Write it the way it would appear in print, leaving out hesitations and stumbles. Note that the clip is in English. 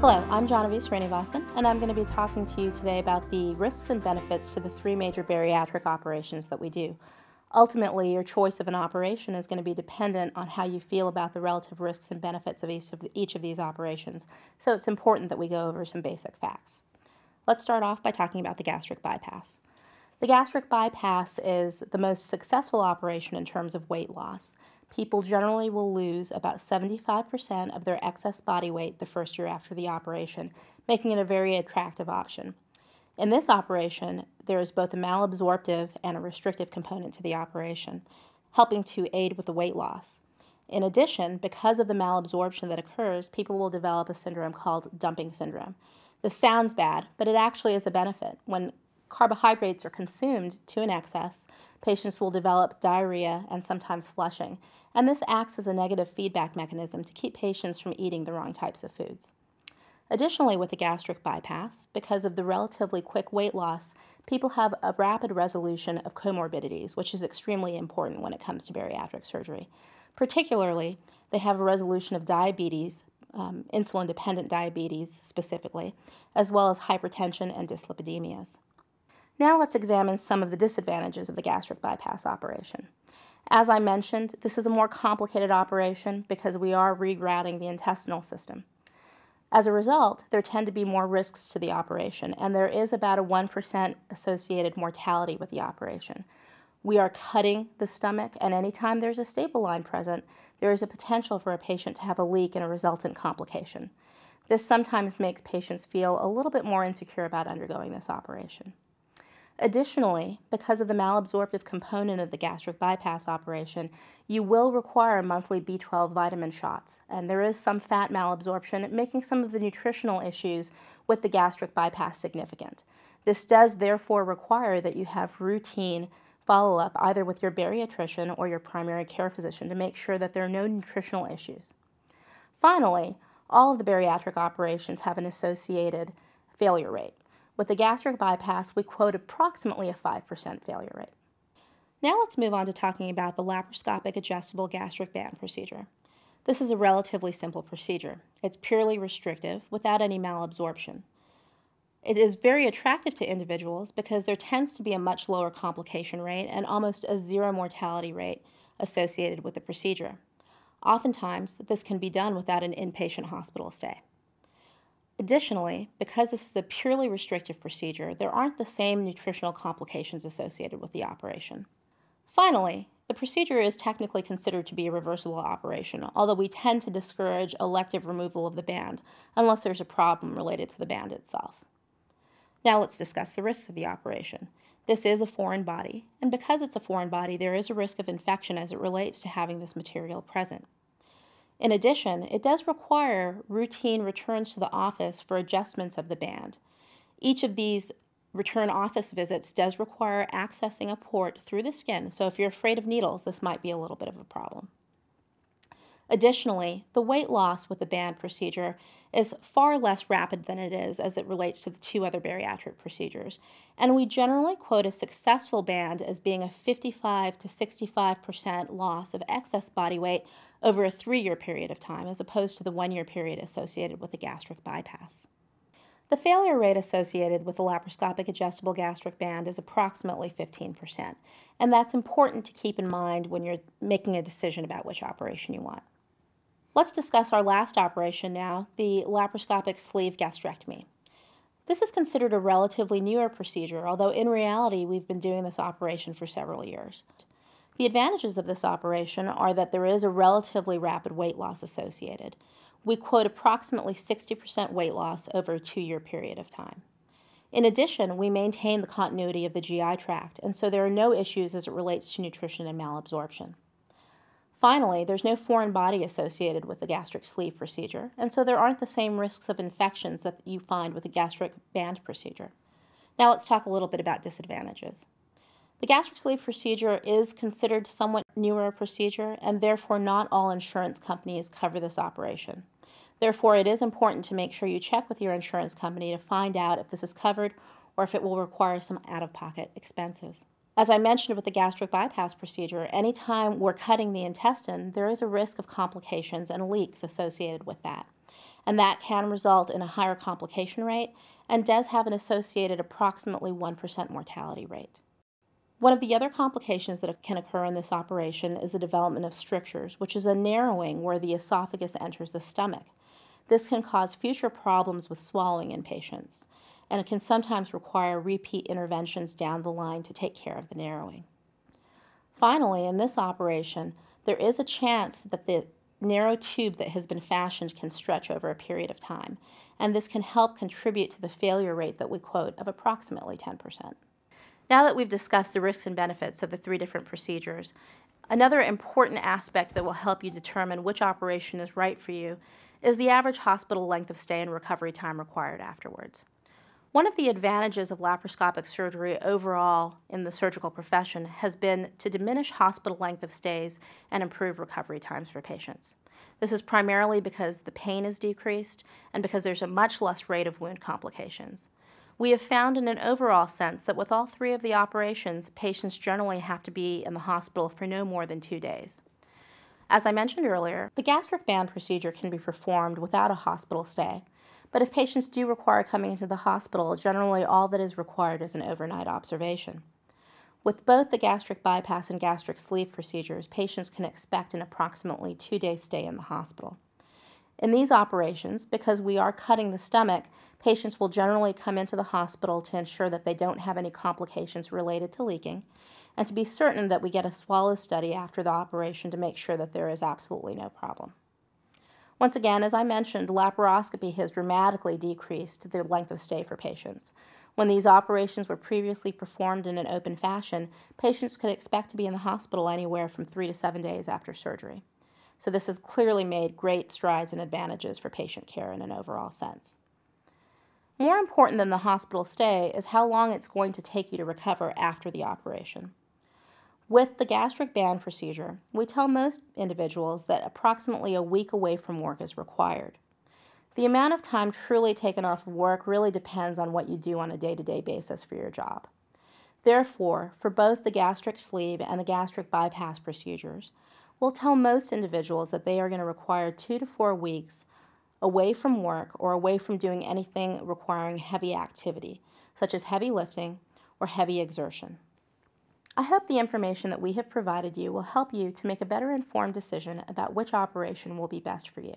Hello, I'm Jahnavi Srinivasan, and I'm going to be talking to you today about the risks and benefits to the three major bariatric operations that we do. Ultimately, your choice of an operation is going to be dependent on how you feel about the relative risks and benefits of each of these operations, so it's important that we go over some basic facts. Let's start off by talking about the gastric bypass. The gastric bypass is the most successful operation in terms of weight loss. People generally will lose about 75% of their excess body weight the first year after the operation, making it a very attractive option. In this operation, there is both a malabsorptive and a restrictive component to the operation, helping to aid with the weight loss. In addition, because of the malabsorption that occurs, people will develop a syndrome called dumping syndrome. This sounds bad, but it actually is a benefit. When carbohydrates are consumed to an excess, patients will develop diarrhea and sometimes flushing, and this acts as a negative feedback mechanism to keep patients from eating the wrong types of foods. Additionally, with the gastric bypass, because of the relatively quick weight loss, people have a rapid resolution of comorbidities, which is extremely important when it comes to bariatric surgery. Particularly, they have a resolution of diabetes, insulin-dependent diabetes specifically, as well as hypertension and dyslipidemias. Now let's examine some of the disadvantages of the gastric bypass operation. As I mentioned, this is a more complicated operation because we are rerouting the intestinal system. As a result, there tend to be more risks to the operation, and there is about a 1% associated mortality with the operation. We are cutting the stomach, and anytime there's a staple line present, there is a potential for a patient to have a leak and a resultant complication. This sometimes makes patients feel a little bit more insecure about undergoing this operation. Additionally, because of the malabsorptive component of the gastric bypass operation, you will require monthly B12 vitamin shots, and there is some fat malabsorption, making some of the nutritional issues with the gastric bypass significant. This does therefore require that you have routine follow-up either with your bariatrician or your primary care physician to make sure that there are no nutritional issues. Finally, all of the bariatric operations have an associated failure rate. With the gastric bypass, we quote approximately a 5% failure rate. Now let's move on to talking about the laparoscopic adjustable gastric band procedure. This is a relatively simple procedure. It's purely restrictive without any malabsorption. It is very attractive to individuals because there tends to be a much lower complication rate and almost a zero mortality rate associated with the procedure. Oftentimes, this can be done without an inpatient hospital stay. Additionally, because this is a purely restrictive procedure, there aren't the same nutritional complications associated with the operation. Finally, the procedure is technically considered to be a reversible operation, although we tend to discourage elective removal of the band unless there's a problem related to the band itself. Now let's discuss the risks of the operation. This is a foreign body, and because it's a foreign body, there is a risk of infection as it relates to having this material present. In addition, it does require routine returns to the office for adjustments of the band. Each of these return office visits does require accessing a port through the skin, so if you're afraid of needles, this might be a little bit of a problem. Additionally, the weight loss with the band procedure is far less rapid than it is as it relates to the two other bariatric procedures, and we generally quote a successful band as being a 55 to 65% loss of excess body weight over a 3-year period of time, as opposed to the 1-year period associated with the gastric bypass. The failure rate associated with the laparoscopic adjustable gastric band is approximately 15%, and that's important to keep in mind when you're making a decision about which operation you want. Let's discuss our last operation now, the laparoscopic sleeve gastrectomy. This is considered a relatively newer procedure, although in reality we've been doing this operation for several years. The advantages of this operation are that there is a relatively rapid weight loss associated. We quote approximately 60% weight loss over a 2-year period of time. In addition, we maintain the continuity of the GI tract, and so there are no issues as it relates to nutrition and malabsorption. Finally, there's no foreign body associated with the gastric sleeve procedure, and so there aren't the same risks of infections that you find with the gastric band procedure. Now let's talk a little bit about disadvantages. The gastric sleeve procedure is considered somewhat newer procedure, and therefore not all insurance companies cover this operation. Therefore, it is important to make sure you check with your insurance company to find out if this is covered or if it will require some out-of-pocket expenses. As I mentioned with the gastric bypass procedure, anytime we're cutting the intestine, there is a risk of complications and leaks associated with that. and that can result in a higher complication rate and does have an associated approximately 1% mortality rate. One of the other complications that can occur in this operation is the development of strictures, which is a narrowing where the esophagus enters the stomach. This can cause future problems with swallowing in patients, and it can sometimes require repeat interventions down the line to take care of the narrowing. Finally, in this operation, there is a chance that the narrow tube that has been fashioned can stretch over a period of time, and this can help contribute to the failure rate that we quote of approximately 10%. Now that we've discussed the risks and benefits of the 3 different procedures, another important aspect that will help you determine which operation is right for you is the average hospital length of stay and recovery time required afterwards. One of the advantages of laparoscopic surgery overall in the surgical profession has been to diminish hospital length of stays and improve recovery times for patients. This is primarily because the pain is decreased and because there's a much less rate of wound complications. We have found in an overall sense that with all 3 of the operations, patients generally have to be in the hospital for no more than 2 days. As I mentioned earlier, the gastric band procedure can be performed without a hospital stay, but if patients do require coming into the hospital, generally all that is required is an overnight observation. With both the gastric bypass and gastric sleeve procedures, patients can expect an approximately 2-day stay in the hospital. In these operations, because we are cutting the stomach, patients will generally come into the hospital to ensure that they don't have any complications related to leaking, and to be certain that we get a swallow study after the operation to make sure that there is absolutely no problem. Once again, as I mentioned, laparoscopy has dramatically decreased the length of stay for patients. When these operations were previously performed in an open fashion, patients could expect to be in the hospital anywhere from 3 to 7 days after surgery. So this has clearly made great strides and advantages for patient care in an overall sense. More important than the hospital stay is how long it's going to take you to recover after the operation. With the gastric band procedure, we tell most individuals that approximately a week away from work is required. The amount of time truly taken off of work really depends on what you do on a day-to-day basis for your job. Therefore, for both the gastric sleeve and the gastric bypass procedures, we'll tell most individuals that they are going to require 2 to 4 weeks away from work or away from doing anything requiring heavy activity, such as heavy lifting or heavy exertion. I hope the information that we have provided you will help you to make a better informed decision about which operation will be best for you.